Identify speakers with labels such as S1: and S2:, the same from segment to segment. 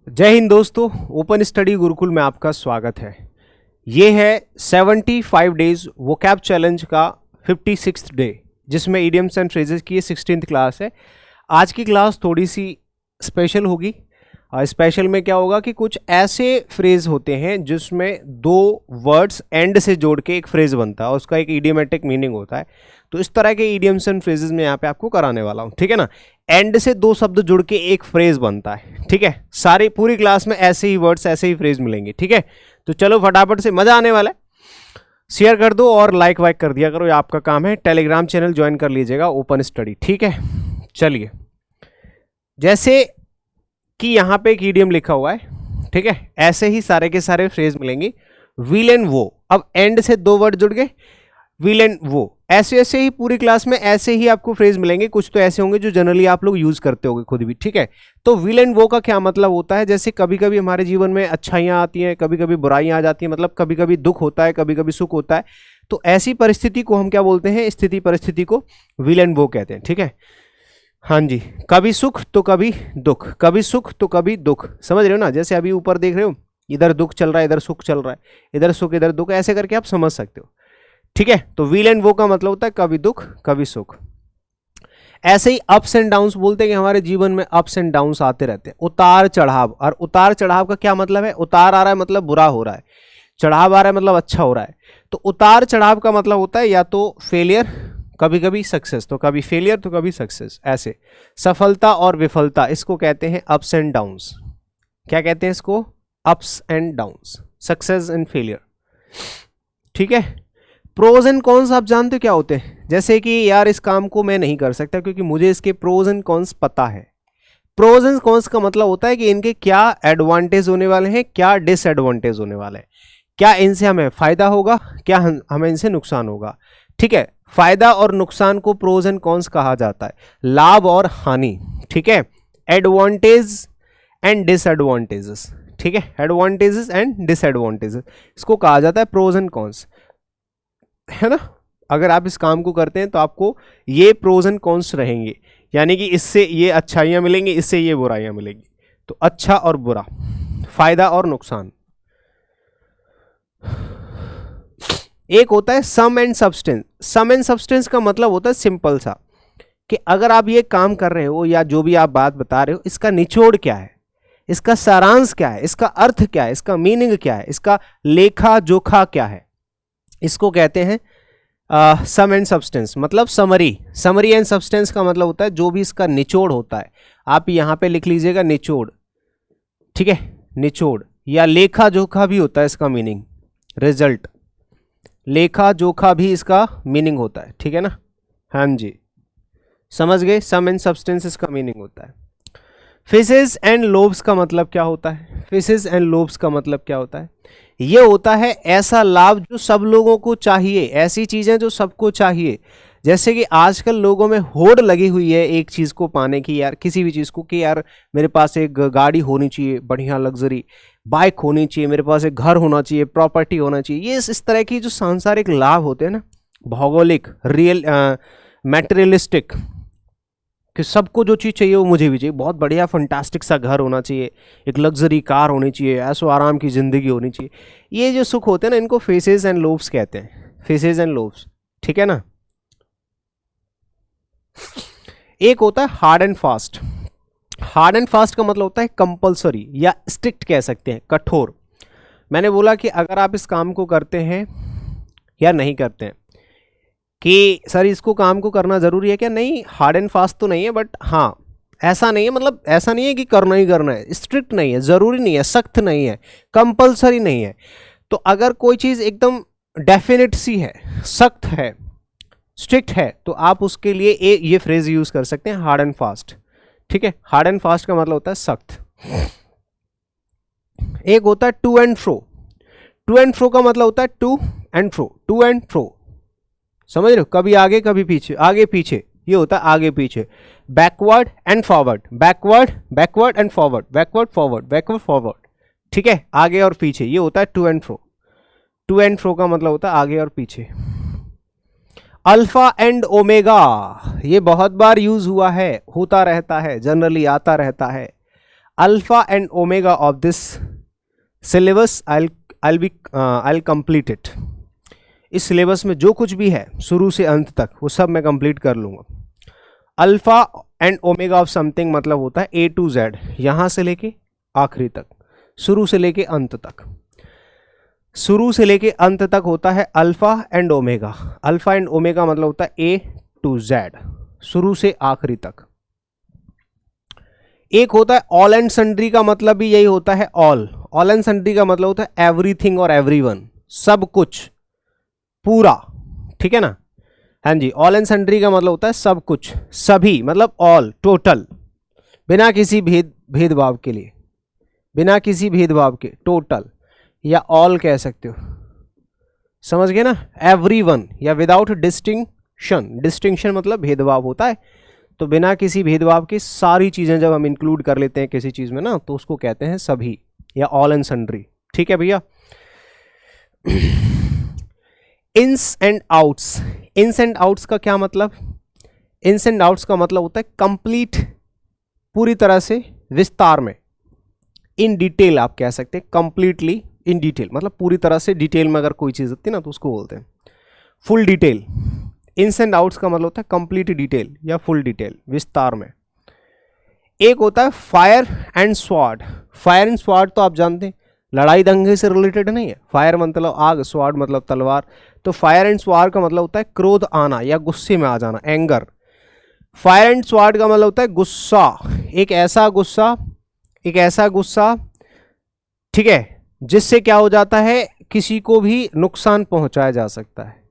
S1: जय हिंद दोस्तों, open study Gurukul में आपका स्वागत है। ये है 75 डेज वोकैब चैलेंज का 56th डे, जिसमें इडियम्स एंड फ्रेजेस की 16th क्लास है। आज की क्लास थोड़ी सी स्पेशल होगी। स्पेशल में क्या होगा कि कुछ ऐसे फ्रेज होते हैं जिसमें दो वर्ड्स एंड से जोड़ के एक फ्रेज बनता है, उसका एक इडियमेटिक मीनिंग होता है। तो इस तरह के इडियम्स एंड फ्रेजेस में यहाँ पे आपको कराने वाला हूँ, ठीक है ना। एंड से दो शब्द जुड़ के एक फ्रेज बनता है, ठीक है। सारी पूरी क्लास में ऐसे ही वर्ड्स, ऐसे ही फ्रेज मिलेंगे, ठीक है। तो चलो फटाफट से, मजा आने वाला है। शेयर कर दो और लाइक वाइक कर दिया करो, ये आपका काम है। टेलीग्राम चैनल ज्वाइन कर लीजिएगा, ओपन स्टडी, ठीक है। चलिए, जैसे कि यहाँ पे एक इडियम लिखा हुआ है, ठीक है, ऐसे ही सारे के सारे फ्रेज मिलेंगे। विल एंड वो, अब एंड से दो वर्ड जुड़ गए, विल एंड वो। ऐसे ऐसे ही पूरी क्लास में ऐसे ही आपको फ्रेज मिलेंगे। कुछ तो ऐसे होंगे जो जनरली आप लोग यूज करते होंगे खुद भी, ठीक है। तो विल एंड वो का क्या मतलब होता है? जैसे कभी कभी हमारे जीवन में अच्छाइयाँ आती हैं, कभी कभी बुराइयाँ आ जाती हैं, मतलब कभी कभी दुख होता है, कभी कभी सुख होता है। तो ऐसी परिस्थिति को हम क्या बोलते हैं? स्थिति परिस्थिति को विल एंड वो कहते हैं, ठीक है। हाँ जी, कभी सुख तो कभी दुख, कभी सुख तो कभी दुख, समझ रहे हो ना। जैसे अभी ऊपर देख रहे हो, इधर दुख चल रहा है, इधर सुख चल रहा है, इधर सुख इधर दुख, ऐसे करके आप समझ सकते हो, ठीक है। तो विल एंड वो का मतलब होता है कभी दुख कभी सुख। ऐसे ही अप्स एंड डाउन्स बोलते हैं कि हमारे जीवन में अप्स एंड डाउन्स आते रहते हैं, उतार चढ़ाव। और उतार चढ़ाव का क्या मतलब है? उतार आ रहा है मतलब बुरा हो रहा है, चढ़ाव आ रहा है मतलब अच्छा हो रहा है। तो उतार चढ़ाव का मतलब होता है या तो फेलियर, कभी कभी सक्सेस, तो कभी फेलियर तो कभी सक्सेस, ऐसे सफलता और विफलता, इसको कहते हैं अप्स एंड डाउन्स। क्या कहते हैं इसको? Ups and downs, success and failure, ठीक है। प्रोज एंड कॉन्स आप जानते हो क्या होते हैं? जैसे कि यार इस काम को मैं नहीं कर सकता क्योंकि मुझे इसके प्रोज एंड कॉन्स पता है। प्रोज एंड कॉन्स का मतलब होता है कि इनके क्या एडवांटेज होने वाले हैं, क्या डिसएडवांटेज होने वाले हैं, क्या इनसे हमें फायदा होगा, क्या हमें इनसे नुकसान होगा, ठीक है। फायदा और नुकसान को प्रोज एंड कॉन्स कहा जाता है, लाभ और हानि, ठीक है। एडवांटेज एंड डिसएडवांटेजेस, ठीक है, एडवांटेजेस एंड डिसएडवांटेजेस, इसको कहा जाता है प्रोज एंड कॉन्स, है ना। अगर आप इस काम को करते हैं तो आपको ये प्रोज एंड कॉन्स रहेंगे, यानी कि इससे ये अच्छाइयाँ मिलेंगी, इससे ये बुराइयाँ मिलेंगी। तो अच्छा और बुरा, फायदा और नुकसान। एक होता है sum and substance. Sum and substance का मतलब होता है सिंपल सा कि अगर आप ये काम कर रहे हो या जो भी आप बात बता रहे हो, इसका निचोड़ क्या है, इसका सारांश क्या है, इसका अर्थ क्या है, इसका मीनिंग क्या है, इसका लेखा जोखा क्या है, इसको कहते हैं सम एंड सब्सटेंस, मतलब समरी। समरी एंड सब्सटेंस का मतलब होता है जो भी इसका निचोड़ होता है। आप यहाँ पे लिख लीजिएगा निचोड़, ठीक है, निचोड़। या लेखा जोखा भी होता है इसका मीनिंग, रिजल्ट, लेखा जोखा भी इसका मीनिंग होता है, ठीक है ना। हाँ जी, समझ गए। सम एंड सब्सटेंस इसका मीनिंग होता है। फिशेस एंड लोब्स का मतलब क्या होता है? फिशेस एंड लोब्स का मतलब क्या होता है? ये होता है ऐसा लाभ जो सब लोगों को चाहिए, ऐसी चीजें जो सबको चाहिए। जैसे कि आजकल लोगों में होड़ लगी हुई है एक चीज को पाने की, यार किसी भी चीज को, कि यार मेरे पास एक गाड़ी होनी चाहिए, बढ़िया लग्जरी बाइक होनी चाहिए, मेरे पास एक घर होना चाहिए, प्रॉपर्टी होना चाहिए। ये इस तरह की जो सांसारिक लाभ होते हैं ना, भौगोलिक, रियल, मैटेरियलिस्टिक, कि सबको जो चीज़ चाहिए वो मुझे भी चाहिए। बहुत बढ़िया फंटास्टिक सा घर होना चाहिए, एक लग्जरी कार होनी चाहिए, ऐसो आराम की ज़िंदगी होनी चाहिए। ये जो सुख होते हैं ना, इनको फेसेस एंड लोब्स कहते हैं, फेसेस एंड लोब्स, ठीक है ना। एक होता है hard and fast. Hard and fast का मतलब होता है कंपल्सरी या स्ट्रिक्ट कह सकते हैं, कठोर। मैंने बोला कि अगर आप इस काम को करते हैं या नहीं करते हैं, कि सर इसको काम को करना ज़रूरी है क्या? नहीं, हार्ड एंड फास्ट तो नहीं है, बट हाँ ऐसा नहीं है, मतलब ऐसा नहीं है कि करना ही करना है, स्ट्रिक्ट नहीं है, ज़रूरी नहीं है, सख्त नहीं है, कंपलसरी नहीं है। तो अगर कोई चीज़ एकदम डेफिनेट सी है, सख्त है, स्ट्रिक्ट है, तो आप उसके लिए ये फ्रेज यूज़ कर सकते हैं, हार्ड एंड फास्ट, ठीक है। हार्ड एंड फास्ट का मतलब होता है सख्त। एक होता है to and fro. To and fro का मतलब होता है to and fro, to and fro, समझ रहे हो, कभी आगे कभी पीछे, आगे पीछे, ये होता है आगे पीछे। Backward and forward, backward, backward and forward, backward forward, backward forward, ठीक है, आगे और पीछे, ये होता है to and fro. To and fro का मतलब होता है आगे और पीछे। अल्फा एंड ओमेगा, ये बहुत बार यूज हुआ है, होता रहता है, जनरली आता रहता है। Alpha and omega of this syllabus I complete it. इस सिलेबस में जो कुछ भी है शुरू से अंत तक वो सब मैं कंप्लीट कर लूँगा। Alpha and omega of something मतलब होता है ए टू जेड, यहाँ से लेके आखिरी तक, शुरू से लेके अंत तक। शुरू से लेके अंत तक होता है alpha and omega. Alpha and omega मतलब होता है ए टू जेड, शुरू से आखिरी तक। एक होता है ऑल एंड सन्ड्री का मतलब भी यही होता है। ऑल एंड सन्ड्री का मतलब होता है एवरीथिंग और एवरीवन, सब कुछ, पूरा, ठीक है ना। हाँ जी, ऑल एंड सन्ड्री का मतलब होता है सब कुछ, सभी, मतलब ऑल, टोटल, बिना किसी भेदभाव के लिए, बिना किसी भेदभाव के, टोटल या ऑल कह सकते हो, समझ गए ना। एवरीवन या विदाउट डिस्टिंक्शन, डिस्टिंक्शन मतलब भेदभाव होता है, तो बिना किसी भेदभाव के सारी चीज़ें जब हम इंक्लूड कर लेते हैं किसी चीज़ में ना, तो उसको कहते हैं सभी या ऑल एंड सन्ड्री, ठीक है भैया। Ins and outs, ins and outs का क्या मतलब? इन्स एंड आउट्स का मतलब होता है कंप्लीट, पूरी तरह से, विस्तार में, इन डिटेल आप कह सकते हैं, कंप्लीटली इन डिटेल मतलब पूरी तरह से डिटेल में अगर कोई चीज़ होती है ना तो उसको बोलते हैं full detail. Ins and outs का मतलब होता है कंप्लीट डिटेल या फुल डिटेल, विस्तार में। एक होता है fire and sword. Fire and sword तो आप जानते हैं लड़ाई दंगे से रिलेटेड नहीं है। फायर मतलब आग, स्वॉर्ड मतलब तलवार। तो फायर एंड स्वॉर्ड का मतलब होता है क्रोध आना या गुस्से में आ जाना, एंगर। फायर एंड स्वॉर्ड का मतलब होता है गुस्सा, एक ऐसा गुस्सा, एक ऐसा गुस्सा, ठीक है, जिससे क्या हो जाता है, किसी को भी नुकसान पहुंचाया जा सकता है।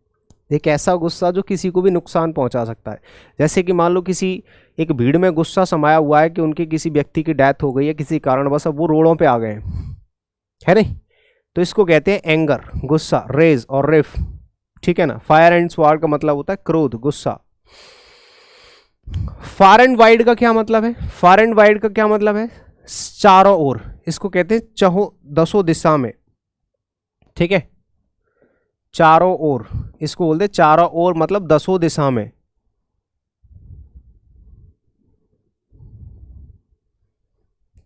S1: एक ऐसा गुस्सा जो किसी को भी नुकसान पहुंचा सकता है। जैसे कि मान लो किसी एक भीड़ में गुस्सा समाया हुआ है कि उनके किसी व्यक्ति की डेथ हो गई है किसी कारणवश, अब वो रोडों पे आ गए है नहीं, तो इसको कहते हैं एंगर, गुस्सा, रेज और रिफ, ठीक है ना। फायर एंड स्वॉर्ड का मतलब होता है क्रोध, गुस्सा। फार एंड वाइड का क्या मतलब है? फार एंड वाइड का क्या मतलब है? चारों ओर, इसको कहते हैं चहो दसों दिशा में, ठीक है, चारों ओर, इसको बोलते हैं चारों ओर मतलब दसों दिशा में।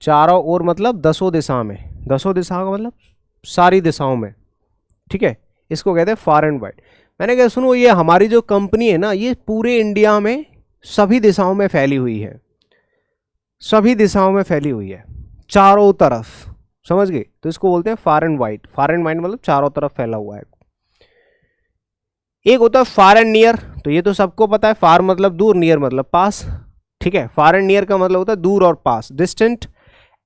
S1: चारों ओर मतलब दसों दिशा में, दसों दिशाओं का मतलब सारी दिशाओं में, ठीक है, इसको कहते हैं फार एंड वाइड। मैंने कहा सुनो, ये हमारी जो कंपनी है ना, ये पूरे इंडिया में सभी दिशाओं में फैली हुई है, सभी दिशाओं में फैली हुई है, चारों तरफ, समझ गए। तो इसको बोलते हैं far and wide. Far and wide मतलब चारों तरफ फैला हुआ है। एक होता है फार एंड नियर, तो ये तो सबको पता है, फार मतलब दूर, नियर मतलब पास, ठीक है। फार एंड नियर का मतलब होता है दूर और पास, distant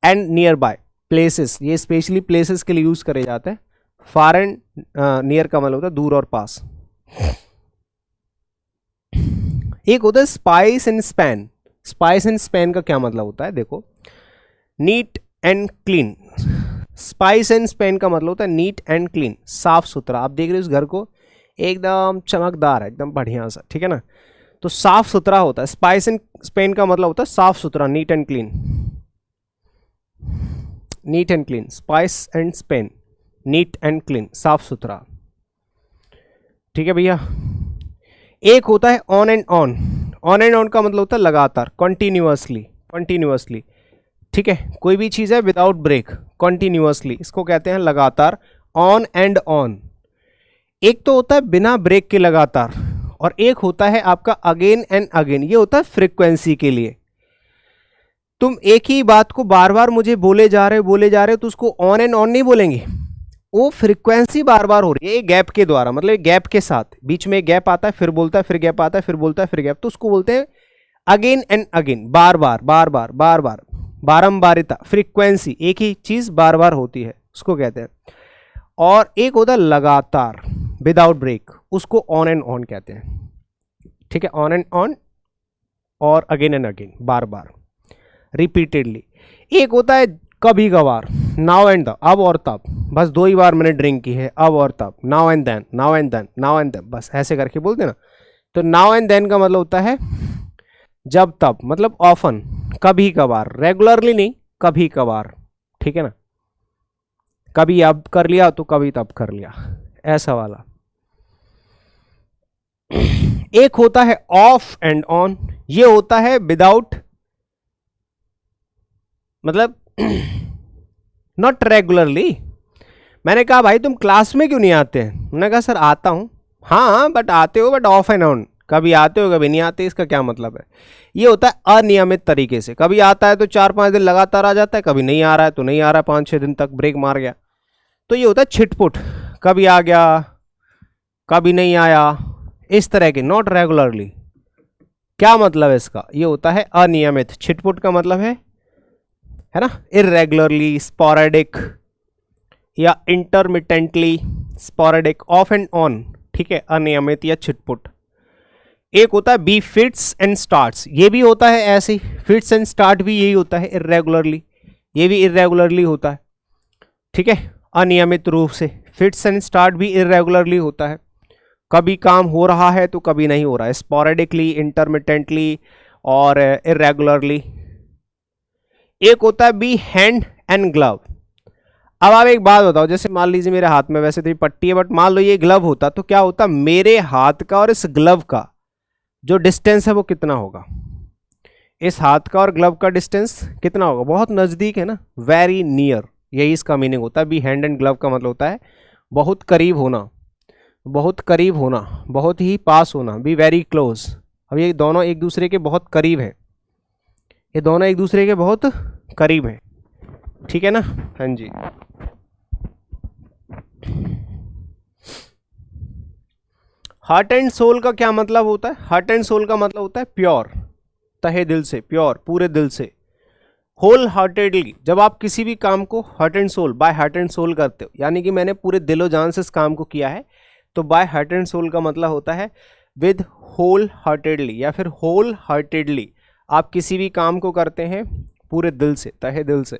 S1: and nearby places, ये स्पेशली प्लेसेस के लिए यूज करे जाते हैं। फार एंड नियर का मतलब होता है दूर और पास। एक होता है spice and span. Spice and span का क्या मतलब होता है? देखो, neat and clean. Spice and span का मतलब होता है नीट एंड क्लीन, साफ सुथरा। आप देख रहे हो इस घर को, एकदम चमकदार है, एकदम बढ़िया सा, ठीक है ना, तो साफ सुथरा होता है। स्पाइस एंड स्पैन का मतलब होता है साफ सुथरा, neat and clean, neat and clean. Spice and span, neat and clean, साफ सुथरा, ठीक है भैया। एक होता है on and on. On and on का मतलब होता है लगातार, कंटिन्यूअसली, कंटिन्यूअसली, ठीक है, कोई भी चीज़ है विदाउट ब्रेक, कंटिन्यूअसली, इसको कहते हैं लगातार, ऑन एंड ऑन। एक तो होता है बिना ब्रेक के लगातार, और एक होता है आपका अगेन एंड अगेन, ये होता है फ्रीक्वेंसी के लिए। तुम एक ही बात को बार बार मुझे बोले जा रहे हो तो उसको ऑन एंड ऑन नहीं बोलेंगे, वो फ्रीक्वेंसी बार बार हो रही है गैप के द्वारा, मतलब गैप के साथ, बीच में गैप आता है, फिर बोलता है, फिर गैप आता है, फिर बोलता है, फिर गैप, तो उसको बोलते हैं अगेन एंड अगेन, बार बार बार बार बार बार, बारंबारिता, फ्रीक्वेंसी, एक ही चीज बार बार होती है, उसको कहते हैं। और एक होता है लगातार विदाउट ब्रेक, उसको ऑन एंड ऑन कहते हैं, ठीक है, ऑन एंड ऑन और अगेन एंड अगेन, बार बार, रिपीटेडली। एक होता है कभी कभार, नाउ एंड द, अब और तब, बस 2 ही बार मैंने ड्रिंक की है, अब और तब, now and then, now and then, now and then, बस ऐसे करके बोलते ना। तो नाउ एंड देन का मतलब होता है जब तब, मतलब ऑफन, कभी कभार, रेगुलरली नहीं, कभी कभार, ठीक है ना, कभी अब कर लिया तो कभी तब कर लिया, ऐसा वाला। एक होता है ऑफ एंड ऑन, ये होता है विदाउट, मतलब नॉट रेगुलरली। मैंने कहा भाई तुम क्लास में क्यों नहीं आते हैं? उन्होंने कहा सर आता हूँ। हाँ बट आते हो, बट ऑफ एंड ऑन, कभी आते हो कभी नहीं आते। इसका क्या मतलब है? ये होता है अनियमित तरीके से। कभी आता है तो 4-5 दिन लगातार आ जाता है, कभी नहीं आ रहा है तो नहीं आ रहा है, 5-6 दिन तक ब्रेक मार गया। तो ये होता है छिटपुट, कभी आ गया कभी नहीं आया, इस तरह के, नॉट रेगुलरली। क्या मतलब है इसका? ये होता है अनियमित। छिटपुट का मतलब है ना, इरेगुलरली, स्पोरेडिक या intermittently, sporadic, of and on, ठीक है, अनियमित या छिटपुट। एक होता है बी फिट्स एंड स्टार्ट्स, ये भी होता है ऐसे ही, फिट्स एंड स्टार्ट भी यही होता है इरेगुलरली, ये भी इरेगुलरली होता है, ठीक है, अनियमित रूप से। फिट्स एंड स्टार्ट भी इरेगुलरली होता है, कभी काम हो रहा है तो कभी नहीं हो रहा है, स्पोरेडिकली, इंटरमिटेंटली और इरेगुलरली। एक होता है बी हैंड एंड ग्लव। अब आप एक बात बताओ, जैसे मान लीजिए मेरे हाथ में वैसे तो ये पट्टी है, बट मान लो ये ग्लव होता तो क्या होता? मेरे हाथ का और इस ग्लव का जो डिस्टेंस है वो कितना होगा? इस हाथ का और ग्लव का डिस्टेंस कितना होगा? बहुत नज़दीक है ना, वेरी नियर, यही इसका मीनिंग होता है। बी हैंड एंड ग्लव का मतलब होता है बहुत करीब होना, बहुत करीब होना, बहुत ही पास होना, बी वेरी क्लोज। अब ये दोनों एक दूसरे के बहुत करीब हैं, ये दोनों एक दूसरे के बहुत करीब हैं, ठीक है ना? हाँ जी। हार्ट एंड सोल का क्या मतलब होता है? हार्ट एंड सोल का मतलब होता है प्योर, तहे दिल से, प्योर, पूरे दिल से, होल हार्टेडली। जब आप किसी भी काम को heart and soul, by heart and soul करते हो, यानी कि मैंने पूरे दिलो जान से इस काम को किया है, तो बाय हार्ट एंड सोल का मतलब होता है विद होल हार्टेडली, या फिर होल हार्टेडली आप किसी भी काम को करते हैं पूरे दिल से, तहे दिल से।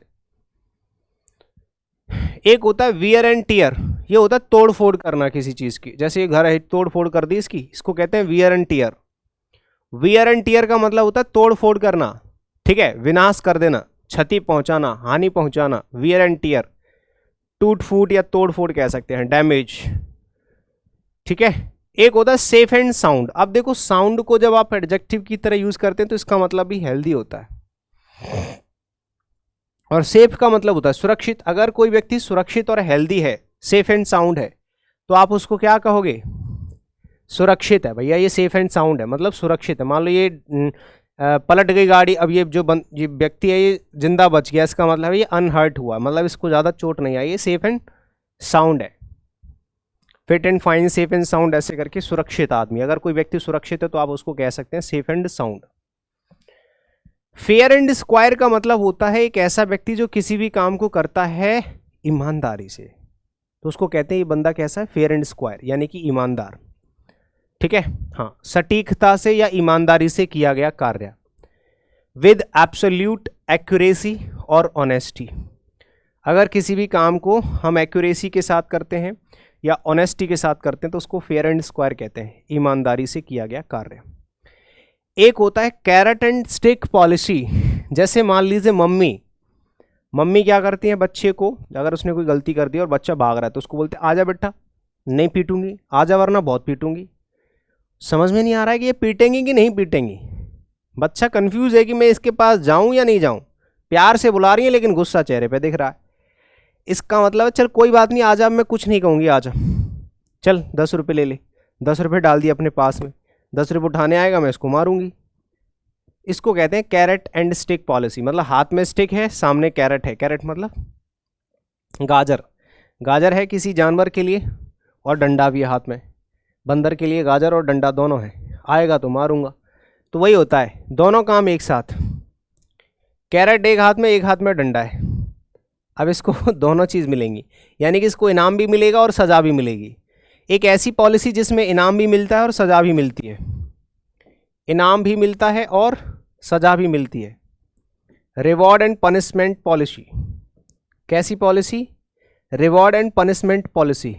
S1: एक होता है वियर एंड टियर, ये होता है तोड़ फोड़ करना किसी चीज की, जैसे ये घर है, तोड़ फोड़ कर दी इसकी, इसको कहते हैं wear and tear. Wear and tear का मतलब होता है तोड़ फोड़ करना, ठीक है, विनाश कर देना, क्षति पहुंचाना, हानि पहुंचाना, वियर एंड टियर, टूट फूट या तोड़ फोड़ कह सकते हैं, डैमेज, ठीक है। एक होता है सेफ एंड साउंड। अब देखो साउंड को जब आप एडजेक्टिव की तरह यूज करते हैं तो इसका मतलब भी हेल्दी होता है, और सेफ का मतलब होता है सुरक्षित। अगर कोई व्यक्ति सुरक्षित और हेल्दी है, सेफ एंड साउंड है, तो आप उसको क्या कहोगे? सुरक्षित है भैया, ये सेफ एंड साउंड है, मतलब सुरक्षित है। मान लो ये पलट गई गाड़ी, अब ये ये व्यक्ति है ये जिंदा बच गया, इसका मतलब है ये अनहर्ट हुआ, मतलब इसको ज़्यादा चोट नहीं आई, ये सेफ एंड साउंड है। Fit and fine, safe and sound, ऐसे करके सुरक्षित आदमी। अगर कोई व्यक्ति सुरक्षित है तो आप उसको कह सकते हैं safe and sound. Fair and square का मतलब होता है एक ऐसा व्यक्ति जो किसी भी काम को करता है ईमानदारी से, तो उसको कहते हैं ये बंदा कैसा है? फेयर एंड स्क्वायर, यानी कि ईमानदार, ठीक है। हाँ, सटीकता से या ईमानदारी से किया गया कार्य, विद एब्सोल्यूट एक्यूरेसी और ऑनेस्टी। अगर किसी भी काम को हम एक्यूरेसी के साथ करते हैं या ऑनेस्टी के साथ करते हैं तो उसको फेयर एंड स्क्वायर कहते हैं, ईमानदारी से किया गया कार्य। एक होता है कैरेट एंड स्टिक पॉलिसी। जैसे मान लीजिए मम्मी क्या करती है, बच्चे को अगर उसने कोई गलती कर दी और बच्चा भाग रहा है तो उसको बोलते हैं आजा बेटा, नहीं पीटूंगी, आजा वरना बहुत पीटूंगी। समझ में नहीं आ रहा है कि ये पीटेंगी कि नहीं पीटेंगी। बच्चा कंफ्यूज है कि मैं इसके पास जाऊं या नहीं जाऊं। प्यार से बुला रही है लेकिन गुस्सा चेहरे पे दिख रहा है। इसका मतलब है चल कोई बात नहीं, आजा, मैं कुछ नहीं कहूँगी, आजा, चल 10 रुपये ले ले। 10 रुपये डाल दिए अपने पास में, 10 रुपये उठाने आएगा मैं इसको मारूंगी। इसको कहते हैं कैरेट एंड स्टिक पॉलिसी। मतलब हाथ में स्टिक है, सामने कैरेट है। कैरेट मतलब गाजर, गाजर है किसी जानवर के लिए और डंडा भी है हाथ में। बंदर के लिए गाजर और डंडा दोनों है, आएगा तो मारूंगा। तो वही होता है, दोनों काम एक साथ, कैरेट एक हाथ में, एक हाथ में डंडा है। अब इसको दोनों चीज़ मिलेंगी, यानी कि इसको इनाम भी मिलेगा और सज़ा भी मिलेगी। एक ऐसी पॉलिसी जिसमें इनाम भी मिलता है और सज़ा भी मिलती है, इनाम भी मिलता है और सज़ा भी मिलती है। Reward and punishment policy. कैसी policy? Reward and punishment policy,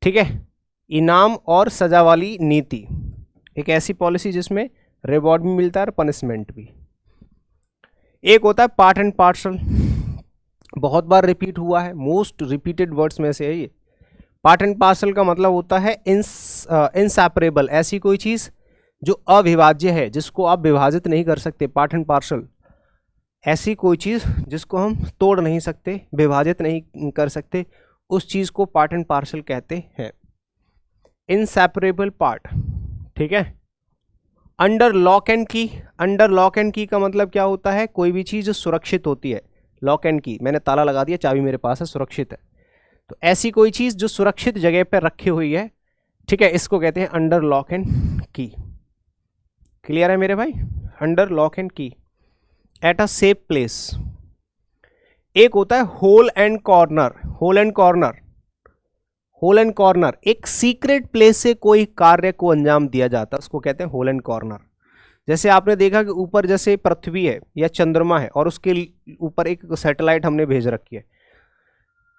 S1: ठीक है, इनाम और सज़ा वाली नीति। एक ऐसी पॉलिसी जिसमें रिवॉर्ड भी मिलता है और पनिशमेंट भी। एक होता है पार्ट एंड पार्सल, बहुत बार रिपीट हुआ है, मोस्ट रिपीटेड वर्ड्स में से है ये। पार्ट एंड पार्सल का मतलब होता है इनसेपरेबल, ऐसी कोई चीज़ जो अविभाज्य है, जिसको आप विभाजित नहीं कर सकते, पार्ट एंड पार्सल। ऐसी कोई चीज़ जिसको हम तोड़ नहीं सकते, विभाजित नहीं कर सकते, उस चीज़ को पार्ट एंड पार्सल कहते हैं, इनसेपरेबल पार्ट। ठीक है। अंडर लॉक एंड की, अंडर लॉक एंड की का मतलब क्या होता है? कोई भी चीज़ जो सुरक्षित होती है। लॉक एंड की, मैंने ताला लगा दिया, चाबी मेरे पास है, सुरक्षित है। तो ऐसी कोई चीज़ जो सुरक्षित जगह पर रखी हुई है, ठीक है, इसको कहते हैं under lock and key. Clear है मेरे भाई? Under lock and key, at a safe place. एक होता है hole and corner. Hole and corner, hole and corner एक सीक्रेट प्लेस से कोई कार्य को अंजाम दिया जाता है, उसको कहते हैं होल एंड कॉर्नर। जैसे आपने देखा कि ऊपर जैसे पृथ्वी है या चंद्रमा है और उसके ऊपर एक सैटेलाइट हमने भेज रखी है,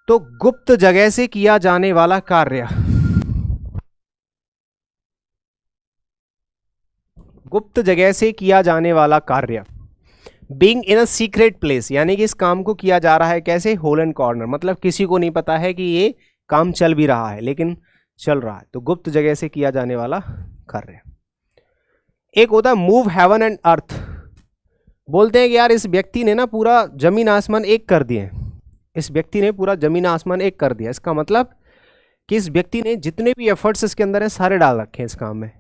S1: तो गुप्त जगह से किया जाने वाला कार्य, गुप्त जगह से किया जाने वाला कार्य, being in a secret place, यानी कि इस काम को किया जा रहा है कैसे? होल एंड कॉर्नर, मतलब किसी को नहीं पता है कि ये काम चल भी रहा है, लेकिन चल रहा है, तो गुप्त जगह से किया जाने वाला कार्य। एक होता है मूव हेवन एंड अर्थ। बोलते हैं कि यार इस व्यक्ति ने ना पूरा जमीन आसमान एक कर दिए, इस व्यक्ति ने पूरा जमीन आसमान एक कर दिया। इसका मतलब कि इस व्यक्ति ने जितने भी एफर्ट्स इसके अंदर हैं सारे डाल रखे हैं इस काम में।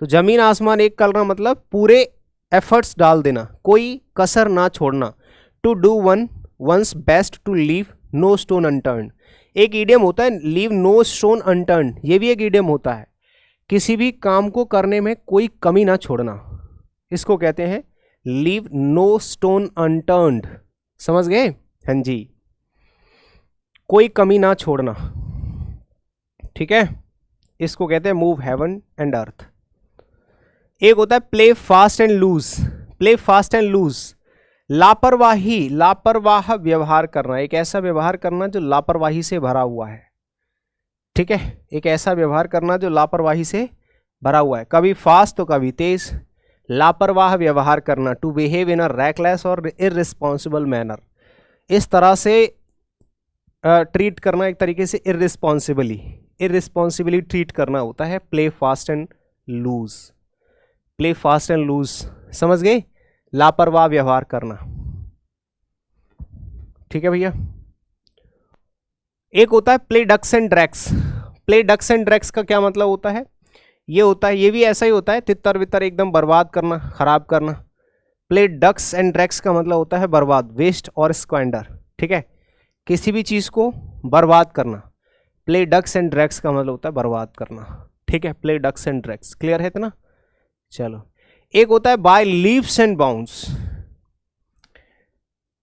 S1: तो जमीन आसमान एक करना मतलब पूरे एफर्ट्स डाल देना, कोई कसर ना छोड़ना। To do one's best, to leave no stone unturned. एक ईडियम होता है लीव नो स्टोन अनटर्न्ड, ये भी एक ईडियम होता है, किसी भी काम को करने में कोई कमी ना छोड़ना, इसको कहते हैं लीव नो स्टोन अनटर्न्ड। समझ गए? हाँ जी, कोई कमी ना छोड़ना। ठीक है, इसको कहते हैं मूव हेवन एंड अर्थ। एक होता है play fast and loose. Play fast and loose, लापरवाही, लापरवाह व्यवहार करना, एक ऐसा व्यवहार करना जो लापरवाही से भरा हुआ है। ठीक है, एक ऐसा व्यवहार करना जो लापरवाही से भरा हुआ है, कभी फास्ट तो कभी तेज। लापरवाह व्यवहार करना, to behave in a reckless और इररिस्पॉन्सिबल मैनर, इस तरह से ट्रीट करना, एक तरीके से इररिस्पॉन्सिबली ट्रीट करना होता है play fast and loose. Play fast and loose, समझ गए? लापरवाह व्यवहार करना। ठीक है भैया। एक होता है play ducks and drakes. Play ducks and drakes का क्या मतलब होता है? ये होता है, ये भी ऐसा ही होता है, तितर वितर एकदम बर्बाद करना, खराब करना। प्ले डक्स एंड ड्रैक्स का मतलब होता है बर्बाद, वेस्ट और स्क्वेंडर। ठीक है, किसी भी चीज को बर्बाद करना। प्ले डक्स एंड ड्रैक्स का मतलब होता है बर्बाद करना। ठीक है, play ducks and drakes, clear है इतना? चलो, एक होता है बाय लीव्स एंड बाउंड्स।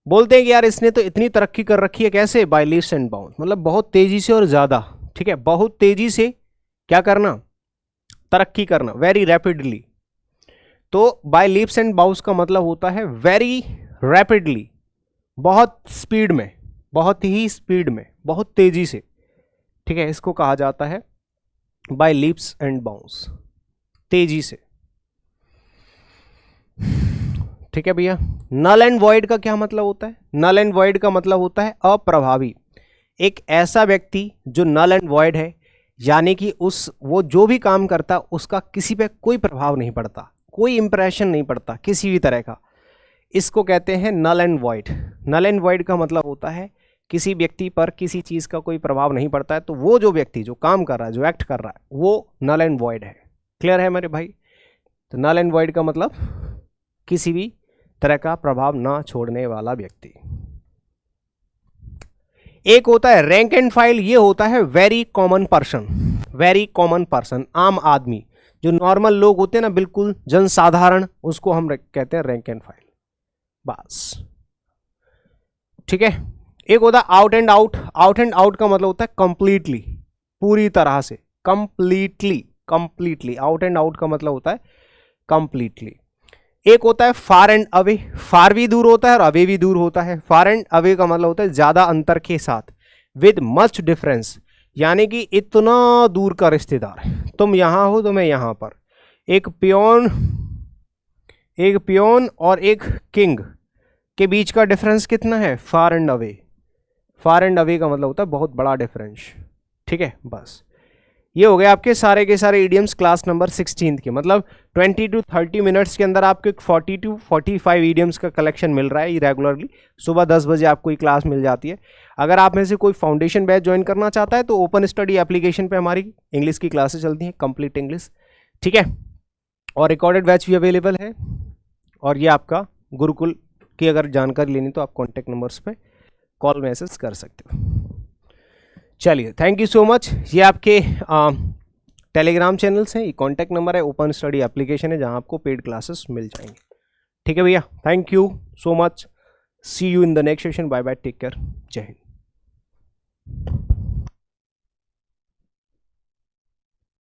S1: बोलते हैं कि यार इसने तो इतनी तरक्की कर रखी है, कैसे? बाय लीव्स एंड बाउंड्स, मतलब बहुत तेजी से और ज्यादा। ठीक है, बहुत तेजी से क्या करना? तरक्की करना, वेरी रैपिडली। तो बाय लीव्स एंड बाउंड्स का मतलब होता है वेरी रैपिडली, बहुत स्पीड में, बहुत ही स्पीड में, बहुत तेजी से। ठीक है, इसको कहा जाता है बाय लीव्स एंड बाउंड्स, तेजी से। ठीक है भैया। नल एंड वॉइड का क्या मतलब होता है? नल एंड वॉइड का मतलब होता है अप्रभावी। एक ऐसा व्यक्ति जो नल एंड वॉइड है, यानी कि वो जो भी काम करता उसका किसी पे कोई प्रभाव नहीं पड़ता, कोई इंप्रेशन नहीं पड़ता किसी भी तरह का, इसको कहते हैं null and void. Null and void का मतलब होता है किसी व्यक्ति पर किसी चीज़ का कोई प्रभाव नहीं पड़ता है, तो वो जो व्यक्ति जो काम कर रहा है, जो एक्ट कर रहा है, वो नल एंड वॉइड है। क्लियर है मेरे भाई? तो नल एंड वॉइड का मतलब किसी भी तरह का प्रभाव ना छोड़ने वाला व्यक्ति। एक होता है रैंक एंड फाइल, ये होता है very common person. Very common person, आम आदमी, जो नॉर्मल लोग होते हैं ना, बिल्कुल जनसाधारण, उसको हम कहते हैं रैंक एंड फाइल। बस, ठीक है। एक होता है out and out. Out and out का मतलब होता है कंप्लीटली, पूरी तरह से, completely, completely. Out and out का मतलब होता है कंप्लीटली। एक होता है फार एंड अवे। फार भी दूर होता है और अवे भी दूर होता है। फार एंड अवे का मतलब होता है ज्यादा अंतर के साथ, विद मच डिफरेंस, यानी कि इतना दूर का रिश्तेदार, तुम यहां हो तो मैं यहां पर। एक पियोन और एक किंग के बीच का डिफरेंस कितना है? Far and away. Far and away का मतलब होता है बहुत बड़ा डिफरेंस। ठीक है, बस ये हो गए आपके सारे के सारे इडियम्स क्लास नंबर 16 के, मतलब 20 to 30 मिनट्स के अंदर आपको 40 to 45 इडियम्स का कलेक्शन मिल रहा है रेगुलरली। सुबह 10 बजे आपको ये क्लास मिल जाती है। अगर आप में से कोई फाउंडेशन बैच ज्वाइन करना चाहता है तो ओपन स्टडी एप्लीकेशन पे हमारी इंग्लिश की क्लासेस चलती हैं, कंप्लीट इंग्लिश, ठीक है। और रिकॉर्डेड बैच भी अवेलेबल है। और ये आपका गुरुकुल की अगर जानकारी लेनी तो आप कॉन्टैक्ट नंबर्स पे कॉल मैसेज कर सकते हो। चलिए, थैंक यू सो मच। ये आपके टेलीग्राम चैनल्स हैं, ये कॉन्टैक्ट नंबर है, ओपन स्टडी एप्लीकेशन है जहां आपको पेड क्लासेस मिल जाएंगे। ठीक है भैया, thank you so much, see you in the next session, bye bye, take care, जय हिंद।